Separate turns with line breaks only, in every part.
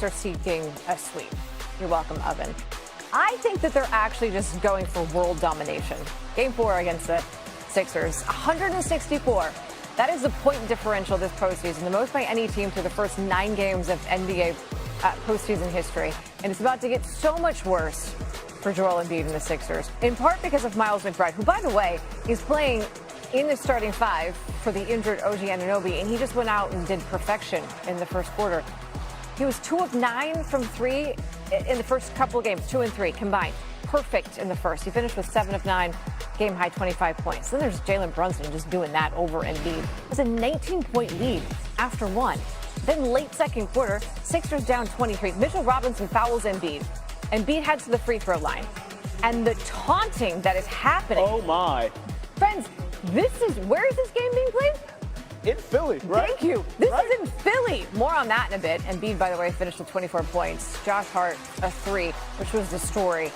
Knicks are seeking a sweep. You're welcome, Oven. I think that they're actually just going for world domination. Game 4 against the Sixers, 164. That is the point differential this postseason, the most by any team through the first 9 games of NBA postseason history. And it's about to get so much worse for Joel Embiid and the Sixers, in part because of Miles McBride, who, by the way, is playing in the starting 5 for the injured OG Anunoby, and he just went out and did perfection in the first quarter. He was 2 of 9 from 3 in the first couple of games, 2 and 3 combined. Perfect in the first. He finished with 7 of 9, game high 25 points. Then there's Jalen Brunson just doing that over Embiid. It was a 19-point lead after 1. Then late second quarter, Sixers down 23. Mitchell Robinson fouls Embiid. Embiid heads to the free throw line. And the taunting that is happening.
Oh, my.
Friends, where is this game being played?
In Philly, right?
Thank you. This is in Philly. More on that in a bit. Embiid, by the way, finished with 24 points. Josh Hart, a 3, which was the story.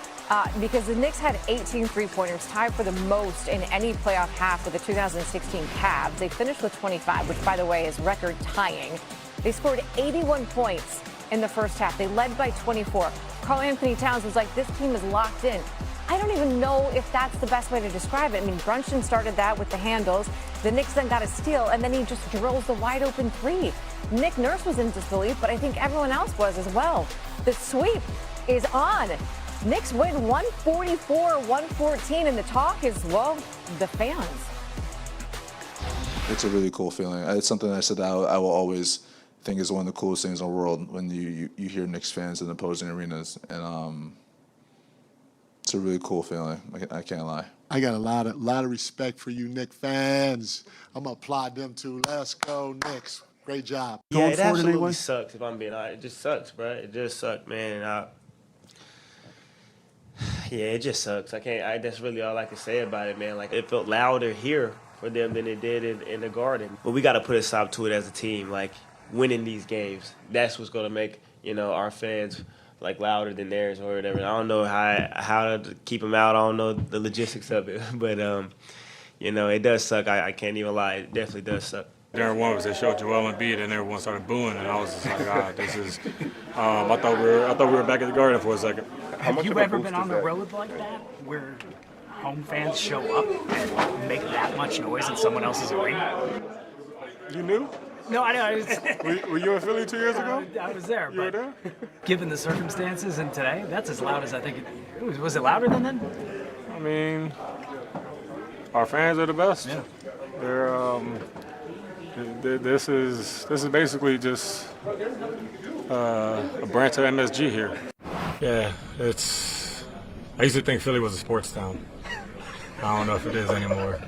Because the Knicks had 18 three-pointers, tied for the most in any playoff half with the 2016 Cavs. They finished with 25, which, by the way, is record-tying. They scored 81 points in the first half. They led by 24. Karl Anthony Towns was like, this team is locked in. I don't even know if that's the best way to describe it. I mean, Brunson started that with the handles. The Knicks then got a steal, and then he just drills the wide-open 3. Nick Nurse was in disbelief, but I think everyone else was as well. The sweep is on. Knicks win 144-114, and the talk is, well, the fans.
It's a really cool feeling. It's something I said that I will always think is one of the coolest things in the world when you hear Knicks fans in opposing arenas, and it's a really cool feeling. I can't lie.
I got a lot of respect for you Knicks fans. I'm gonna applaud them too. Let's go Knicks. Great job.
Yeah, it absolutely sucks, if I'm being honest. It just sucks, bro. It just sucks, man. Yeah, it just sucks. That's really all I can say about it, man. Like, it felt louder here for them than it did in the Garden. But we got to put a stop to it as a team, like, winning these games. That's what's going to make, our fans, like, louder than theirs or whatever. I don't know how to keep them out. I don't know the logistics of it. But, it does suck. I can't even lie. It definitely does suck.
During one was they showed Joel Embiid and everyone started booing, and I was just like, this is. I thought we were back at the Garden for a second.
Have you ever been on the road like that, where home fans show up and make that much noise in someone else's arena?
You knew?
No, I know.
Were you in Philly 2 years ago?
I was there.
You were there?
Given the circumstances and today, that's as loud as I think it was. Was it louder than then?
I mean, our fans are the best.
Yeah.
They're. This is basically just a branch of MSG here. Yeah, I used to think Philly was a sports town. I don't know if it is anymore.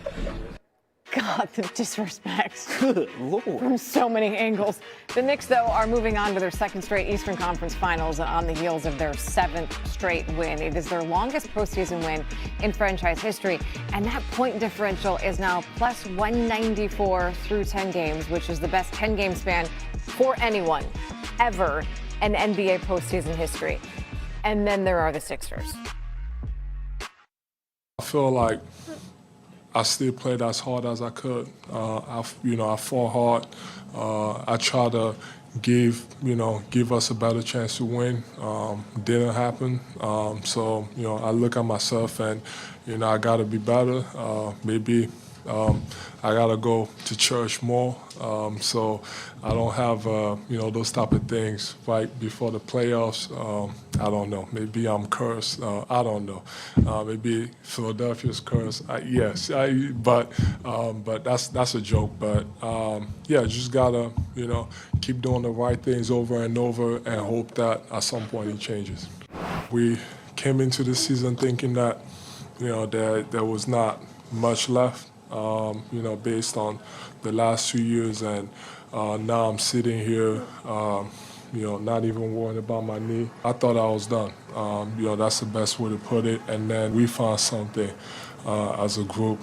God, the disrespect.
Good Lord.
From so many angles. The Knicks, though, are moving on to their second straight Eastern Conference Finals on the heels of their 7th straight win. It is their longest postseason win in franchise history, and that point differential is now plus 194 through 10 games, which is the best 10-game span for anyone ever in NBA postseason history. And then there are the Sixers.
I feel like I still played as hard as I could. I fought hard. I tried to give us a better chance to win. Didn't happen. So I look at myself and I got to be better. Maybe I got to go to church more. So I don't have those type of things right before the playoffs. I don't know. Maybe I'm cursed. I don't know. Maybe Philadelphia's cursed. Yes, but that's a joke. But just gotta keep doing the right things over and over and hope that at some point it changes. We came into the season thinking that there was not much left. Based on the last 2 years, and now I'm sitting here, not even worrying about my knee. I thought I was done. That's the best way to put it. And then we found something as a group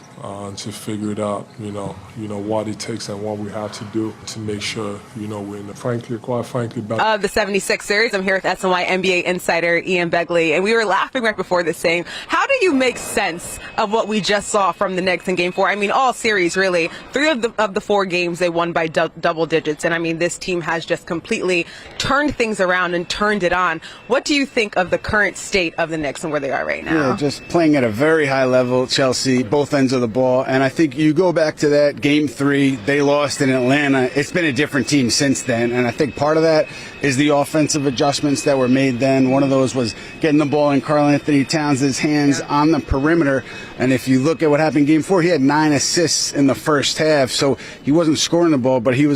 to figure it out, you know what it takes and what we have to do to make sure, we win. Quite frankly,
of the 76ers. I'm here with SNY NBA insider Ian Begley, and we were laughing right before this saying, how do you make sense of what we just saw from the Knicks in Game 4? I mean, all series, really. 3 of the 4 games they won by double digits, and I mean, this team has just completely turned things around and turned it on. What do you think of the current state of the Knicks and where they are right now?
Yeah, just playing at a very high level, Chelsea, both ends of the ball, and I think you go back to that Game 3, they lost in Atlanta. It's been a different team since then, and I think part of that is the offensive adjustments that were made then. One of those was getting the ball in Karl Anthony Towns' hands on the perimeter. And if you look at what happened in Game 4, he had 9 assists in the first half. So he wasn't scoring the ball, but he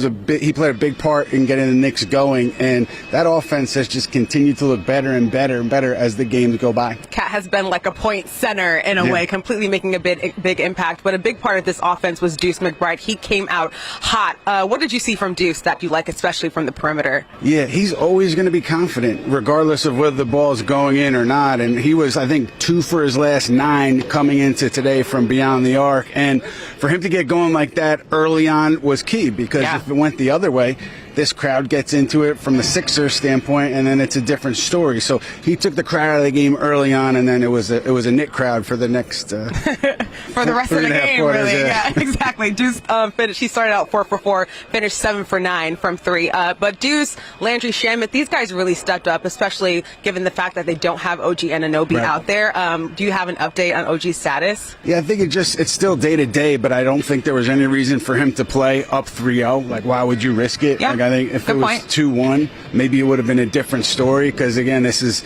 played a big part in getting the Knicks going. And that offense has just continued to look better and better and better as the games go by.
KAT has been like a point center in a way, completely making a big impact. But a big part of this offense was Deuce McBride. He came out hot. What did you see from Deuce that you like, especially from the perimeter?
Yeah, he's always going to be confident, regardless of whether the ball's going in or not. And he was, I think, 2 for his last 9 coming into today from beyond the arc. And for him to get going like that early on was key, because if it went the other way, this crowd gets into it from the Sixers standpoint, and then it's a different story. So he took the crowd out of the game early on, and then it was a Knick crowd for the next
for the rest of the game,
quarters,
really. Yeah, exactly. Deuce finished. He started out 4 for 4, finished 7 for 9 from 3. But Deuce, Landry Shamet, these guys really stepped up, especially given the fact that they don't have OG Anunoby out there. Do you have an update on OG's status?
Yeah, I think it's still day to day, but I don't think there was any reason for him to play up 3-0. Like, why would you risk it?
Yeah.
Like, I think if it was 2-1, maybe it would have been a different story, because again, this is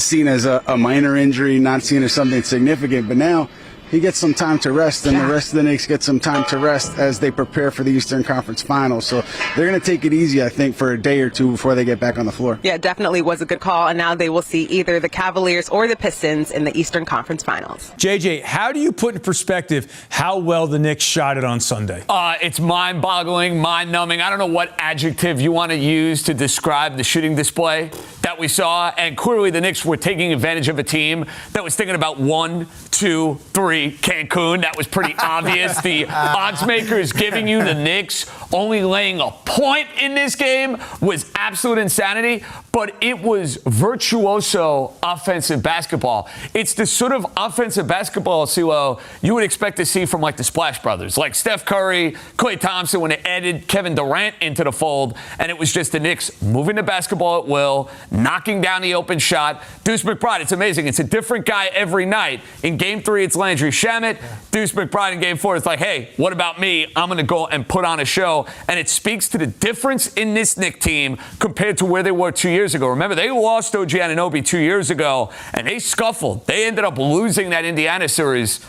seen as a minor injury, not seen as something significant. But now he gets some time to rest, and the rest of the Knicks get some time to rest as they prepare for the Eastern Conference Finals. So they're going to take it easy, I think, for a day or two before they get back on the floor.
Yeah, definitely was a good call, and now they will see either the Cavaliers or the Pistons in the Eastern Conference Finals.
JJ, how do you put in perspective how well the Knicks shot it on Sunday?
It's mind-boggling, mind-numbing. I don't know what adjective you want to use to describe the shooting display that we saw, and clearly the Knicks were taking advantage of a team that was thinking about 1, 2, 3, Cancun. That was pretty obvious. The odds makers giving you the Knicks only laying a point in this game was absolute insanity, but it was virtuoso offensive basketball. It's the sort of offensive basketball, CeeLo, you would expect to see from like the Splash Brothers, like Steph Curry, Klay Thompson, when they added Kevin Durant into the fold, and it was just the Knicks moving the basketball at will, knocking down the open shot. Deuce McBride, it's amazing. It's a different guy every night. In Game 3, it's Landry Shamet. Deuce McBride in Game 4, it's like, hey, what about me? I'm going to go and put on a show. And it speaks to the difference in this Knicks team compared to where they were 2 years ago. Remember, they lost OG Anunoby 2 years ago, and they scuffled. They ended up losing that Indiana series.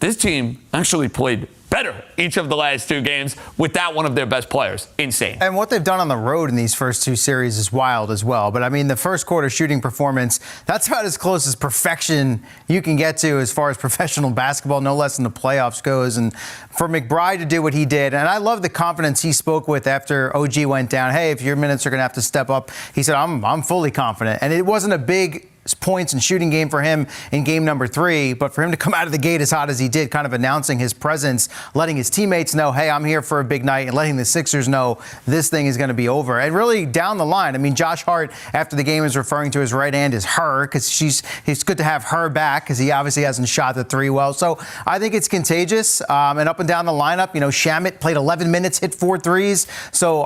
This team actually played better each of the last 2 games without one of their best players. Insane.
And what they've done on the road in these first 2 series is wild as well. But I mean, the first quarter shooting performance, that's about as close as perfection you can get to as far as professional basketball, no less than the playoffs goes. And for McBride to do what he did, and I love the confidence he spoke with after OG went down. Hey, if your minutes are going to have to step up, he said, I'm fully confident. And it wasn't a big points and shooting game for him in game number 3, but for him to come out of the gate as hot as he did, kind of announcing his presence, letting his teammates know, hey, I'm here for a big night, and letting the Sixers know this thing is going to be over. And really down the line, I mean, Josh Hart after the game is referring to his right hand as her, because it's good to have her back, because he obviously hasn't shot the 3 well. So I think it's contagious. And up and down the lineup, Shamet played 11 minutes, hit 4 threes. So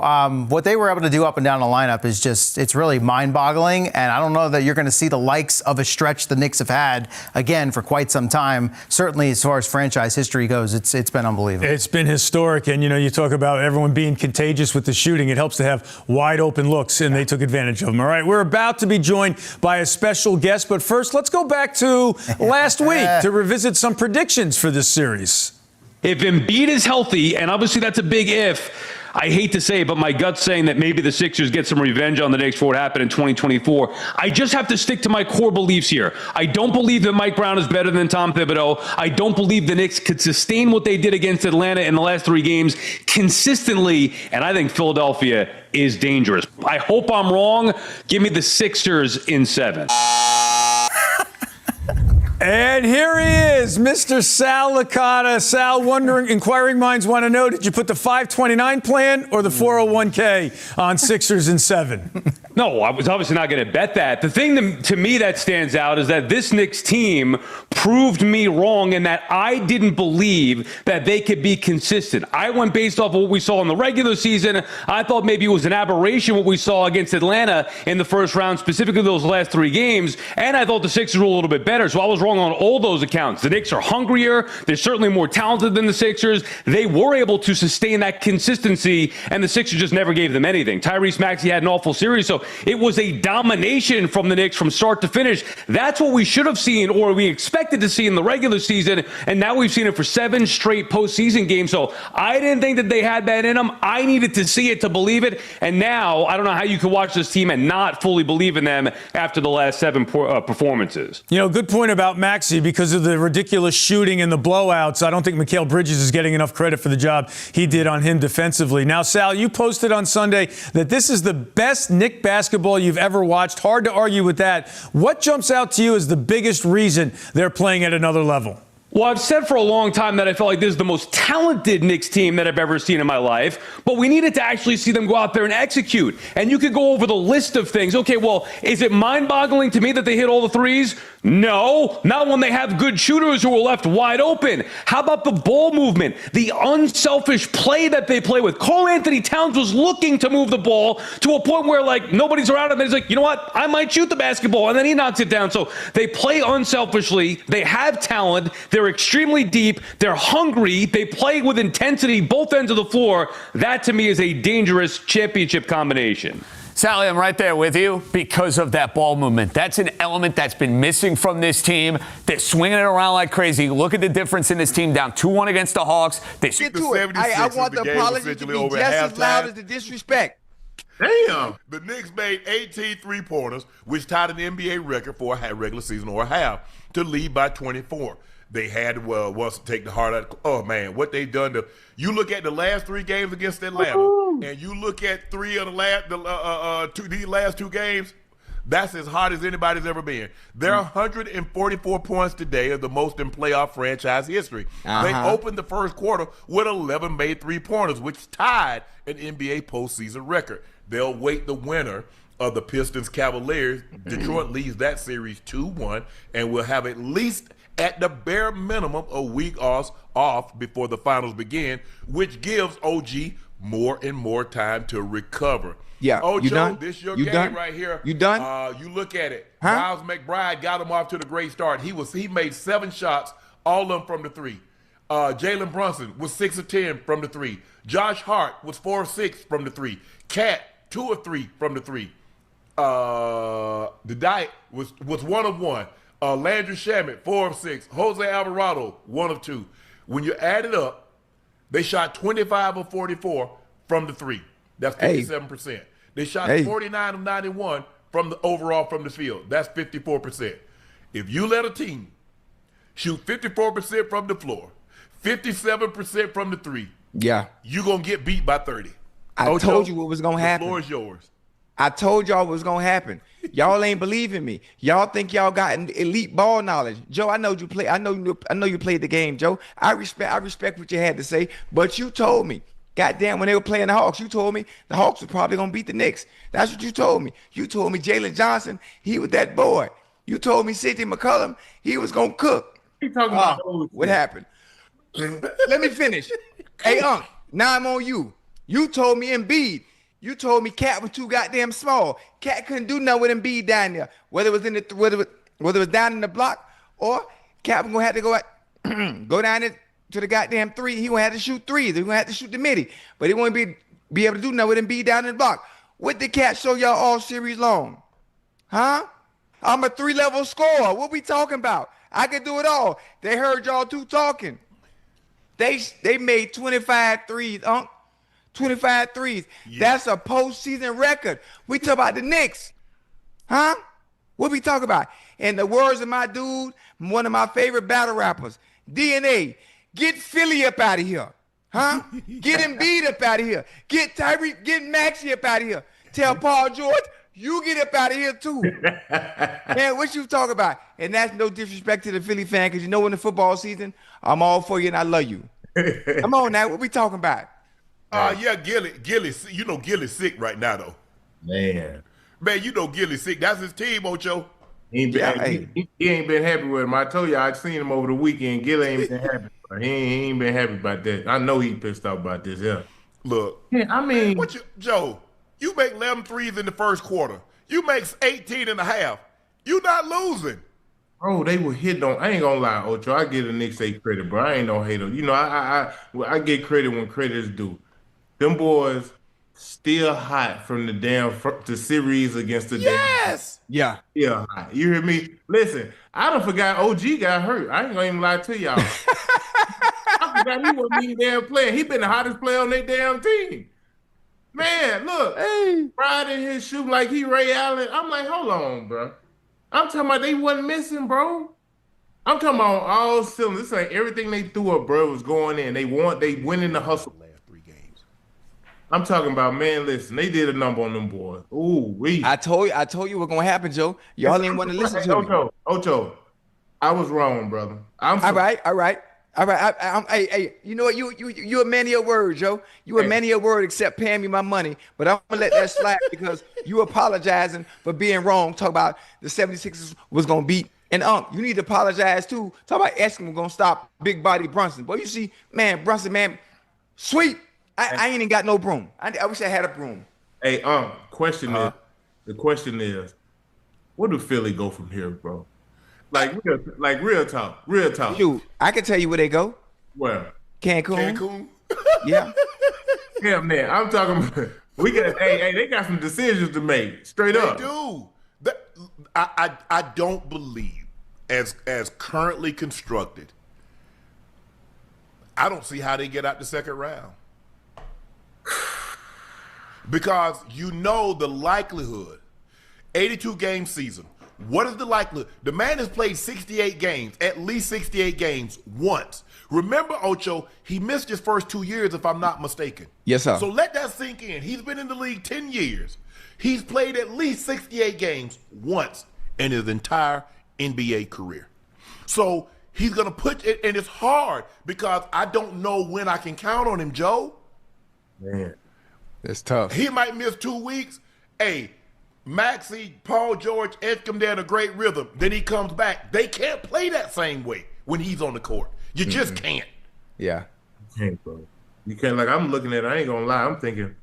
what they were able to do up and down the lineup is just, it's really mind-boggling. And I don't know that you're going to see the likes of a stretch the Knicks have had, again, for quite some time. Certainly, as far as franchise history goes, it's been unbelievable.
It's been historic, and, you talk about everyone being contagious with the shooting. It helps to have wide open looks, and they took advantage of them. All right, we're about to be joined by a special guest, but first, let's go back to last week to revisit some predictions for this series.
If Embiid is healthy, and obviously that's a big if, I hate to say it, but my gut's saying that maybe the Sixers get some revenge on the Knicks for what happened in 2024. I just have to stick to my core beliefs here. I don't believe that Mike Brown is better than Tom Thibodeau. I don't believe the Knicks could sustain what they did against Atlanta in the last 3 games consistently, and I think Philadelphia is dangerous. I hope I'm wrong. Give me the Sixers in 7.
And here he is, Mr. Sal Licata. Sal, inquiring minds want to know, did you put the 529 plan or the 401k on Sixers in 7?
No, I was obviously not going to bet that. The thing to me that stands out is that this Knicks team proved me wrong in that I didn't believe that they could be consistent. I went based off of what we saw in the regular season. I thought maybe it was an aberration what we saw against Atlanta in the first round, specifically those last 3 games, and I thought the Sixers were a little bit better, so I was wrong on all those accounts. The Knicks are hungrier. They're certainly more talented than the Sixers. They were able to sustain that consistency, and the Sixers just never gave them anything. Tyrese Maxey had an awful series, so it was a domination from the Knicks from start to finish. That's what we should have seen, or we expected to see in the regular season, and now we've seen it for 7 straight postseason games. So I didn't think that they had that in them. I needed to see it to believe it, and now I don't know how you could watch this team and not fully believe in them after the last 7 performances.
You know, good point about Maxey. Because of the ridiculous shooting and the blowouts, I don't think Mikal Bridges is getting enough credit for the job he did on him defensively. Now, Sal, you posted on Sunday that this is the best Knick basketball you've ever watched. Hard to argue with that. What jumps out to you as the biggest reason they're playing at another level?
Well, I've said for a long time that I felt like this is the most talented Knicks team that I've ever seen in my life, but we needed to actually see them go out there and execute. And you could go over the list of things. Okay, well, is it mind-boggling to me that they hit all the threes? No, not when they have good shooters who are left wide open. How about the ball movement, the unselfish play that they play with? Karl Anthony Towns was looking to move the ball to a point where, like, nobody's around him. He's like, you know what? I might shoot the basketball, and then he knocks it down. So they play unselfishly. They have talent. They're extremely deep. They're hungry. They play with intensity both ends of the floor. That, to me, is a dangerous championship combination.
Sally, I'm right there with you because of that ball movement. That's an element that's been missing from this team. They're swinging it around like crazy. Look at the difference in this team, down 2-1 against the Hawks.
Get to it. I want the apology to be just as loud as the disrespect.
Damn. The Knicks made 18 three-pointers, which tied an NBA record for a regular season or a half, to lead by 24. They had once to take the heart out. Oh man, what they done to you? Look at the last 3 games against Atlanta, and you look at 3 of these last 2 games. That's as hard as anybody's ever been. They're 144 points today, of the most in playoff franchise history. They opened the first quarter with 11 made three-pointers, which tied an NBA postseason record. They'll wait the winner of the Pistons Cavaliers. Detroit leads that series 2-1, and will have at least, at the bare minimum, a week off before the finals begin, which gives OG more and more time to recover.
Yeah,
Ocho, this your game
done?
right here.
You done?
You look at it. Miles McBride got him off to the great start. He made 7 shots, all of them from the 3. Jalen Brunson was 6 of 10 from the 3. Josh Hart was 4 of 6 from the 3. KAT 2 of 3 from the 3. The Diet was 1 of 1. Landry Shamet, 4 of 6. Jose Alvarado, 1 of 2. When you add it up, they shot 25 of 44 from the 3. That's 57%. They shot 49 of 91 from the overall from the field. That's 54%. If you let a team shoot 54% from the floor, 57% from the 3, you're going to get beat by 30.
I told you what was going to happen.
The floor is yours.
I told y'all what was going to happen. Y'all ain't believing me. Y'all think y'all got elite ball knowledge. Joe, I know you play. I know you played the game, Joe. I respect what you had to say, but you told me, goddamn, when they were playing the Hawks, you told me the Hawks were probably going to beat the Knicks. That's what you told me. You told me Jalen Johnson, he was that boy. You told me C.J. McCollum, he was going to cook.
You talking about
what happened? Let me finish. Hey, Unc, now I'm on you. You told me Embiid. You told me KAT was too goddamn small. KAT couldn't do nothing with Embiid down there, whether it was down in the block or KAT was gonna have to go down there to the goddamn 3. He gonna have to shoot threes. He gonna have to shoot the midi, but he won't be able to do nothing with Embiid down in the block. What did KAT show y'all all series long? Huh? I'm a 3-level scorer. What we talking about? I can do it all. They heard y'all 2 talking. They made 25 threes, Unc. 25 threes. Yeah. That's a postseason record. We talk about the Knicks. Huh? What we talk about? In the words of my dude, one of my favorite battle rappers, DNA, get Philly up out of here. Huh? Get Embiid up out of here. Get Maxey up out of here. Tell Paul George, You get up out of here too. Man, what you talking about? And that's no disrespect to the Philly fan, because you know in the football season, I'm all for you and I love you. Come on now, what we talking about?
Yeah, Gilly, you know Gilly's sick right now though.
Man,
you know Gilly's sick. That's his team, Ocho.
He ain't been happy with him. I told you I'd seen him over the weekend. Gilly ain't been happy. He ain't been happy about that. I know he pissed off about this. Yeah.
Look,
I mean,
Joe? You make 11 threes in the first quarter. You make 18 and a half. You not losing.
Bro, they were hitting on. I ain't gonna lie, Ocho. I give the Knicks credit, bro. I ain't no hater. You know, I get credit when credit is due. Them boys still hot from the series against the
Yeah.
Still hot. You hear me? Listen, I done forgot OG got hurt. I ain't gonna even lie to y'all. I forgot he wasn't even damn playing. He been the hottest player on their damn team. Man, look, riding his shoe like he Ray Allen. I'm like, hold on, bro. I'm talking about they wasn't missing, bro. I'm talking about all cylinders. It's like everything they threw up, bro, was going in. They winning the hustle. I'm talking about, man, listen, they did a number on them boys. Ooh,
I told you what's gonna happen, Joe. Y'all didn't want to listen to me.
Ocho, I was wrong, brother.
All right. Hey, you know what? You a man of your word, Joe. You a man of your word, except paying me my money. But I'm gonna let that slide because you apologizing for being wrong. Talk about the 76ers was gonna beat. And you need to apologize too. Talk about Eskimo gonna stop big body Brunson. Boy, you see, man, Brunson, man, sweet. I ain't even got no broom. I wish I had a broom.
Hey, the question is, where do Philly go from here, bro? Like real talk.
Dude, I can tell you where they go.
Where?
Cancun. Yeah.
Yeah, man. I'm talking about they got some decisions to make. Straight up.
They do. I don't believe, as currently constructed, I don't see how they get out the second round. Because you know the likelihood, 82-game season. What is the likelihood? The man has played 68 games, at least 68 games once. Remember, Ocho, he missed his first 2 years, if I'm not mistaken.
Yes, sir.
So let that sink in. He's been in the league 10 years. He's played at least 68 games once in his entire NBA career. So he's going to put it, and it's hard because I don't know when I can count on him, Joe.
Man,
it's tough.
He might miss 2 weeks. Hey, Maxey, Paul George, etch him down a great rhythm. Then he comes back. They can't play that same way when he's on the court. You just can't.
Yeah.
You can't, bro. You can't. Like, I'm looking at it, I ain't gonna lie. I'm thinking,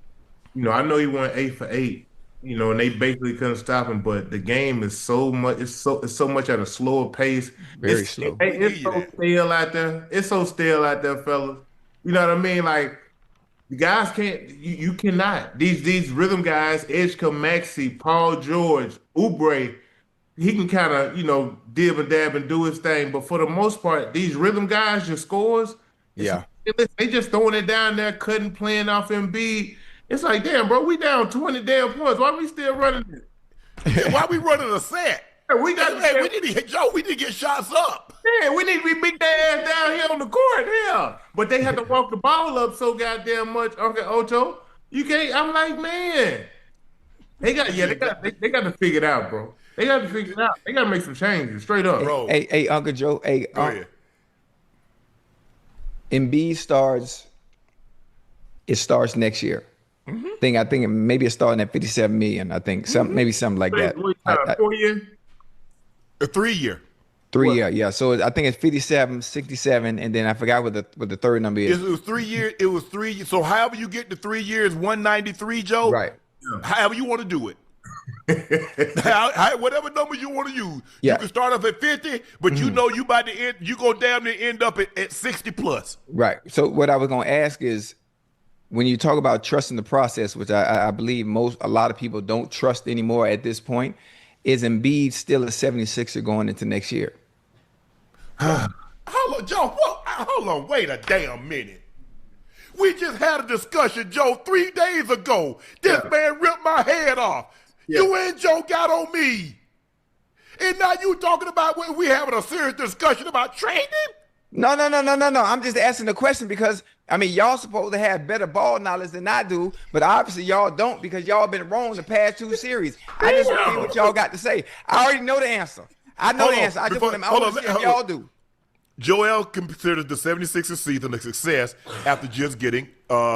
I know he went 8 for 8, and they basically couldn't stop him, but the game is so much, it's so much at a slower pace.
Very slow.
It's so stale out there. It's so stale out there, fellas. You know what I mean? Like, the guys can't, you cannot. These rhythm guys, Edgecombe, Maxey, Paul George, Oubre, he can kind of, dib and dab and do his thing. But for the most part, these rhythm guys, your scores, they just throwing it down there, cutting, playing off Embiid. It's like, damn, bro, we down 20 damn points. Why we still running it?
Why we running a set?
We
need to get shots up.
Yeah, we need to be big their ass down here on the court. Yeah, but they have to walk the ball up so goddamn much. Okay, Ocho, you can't. I'm like, man, they got to figure it out, bro. They got to figure it out. They got to make some changes, straight up.
Bro.
Hey, Uncle Joe. Hey,
go ahead.
Embiid starts. It starts next year. I think maybe it's starting at 57 million. I think maybe something like that.
4 years.
A 3 year.
3 year, yeah. So I think it's 57, 67, and then I forgot what the third number is.
It was 3 years. It was 3 years. So however you get to 3 years, 193, Joe.
Right.
However you want to do it. Whatever number you want to use.
Yeah.
You can start off at 50, but you know you about to end. You go damn near end up at 60 plus.
Right. So what I was going to ask is, when you talk about trusting the process, which I believe a lot of people don't trust anymore at this point, is Embiid still a 76er going into next year?
Hold on, Joe. Hold on. Wait a damn minute. We just had a discussion, Joe, 3 days ago. This man ripped my head off. Yeah. You and Joe got on me. And now you talking about when we having a serious discussion about trading?
No. I'm just asking the question because I mean, y'all supposed to have better ball knowledge than I do, but obviously y'all don't because y'all been wrong the past 2 series. I just want to see what y'all got to say. I already know the answer. I know the answer. I just want to see if y'all do.
Joel considered the 76ers season a success after just getting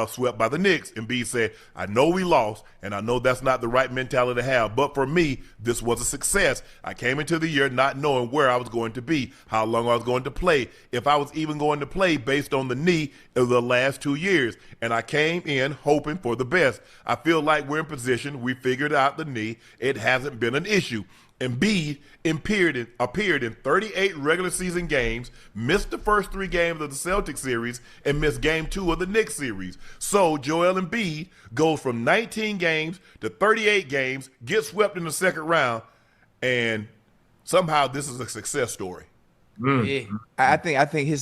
swept by the Knicks. Embiid said, I know we lost, and I know that's not the right mentality to have, but for me, this was a success. I came into the year not knowing where I was going to be, how long I was going to play, if I was even going to play based on the knee of the last 2 years, and I came in hoping for the best. I feel like we're in position. We figured out the knee. It hasn't been an issue. Embiid appeared in 38 regular season games, missed the first 3 games of the Celtics series, and missed game 2 of the Knicks series. So Joel Embiid goes from 19 games to 38 games, gets swept in the second round, and somehow this is a success story.
Yeah, I think his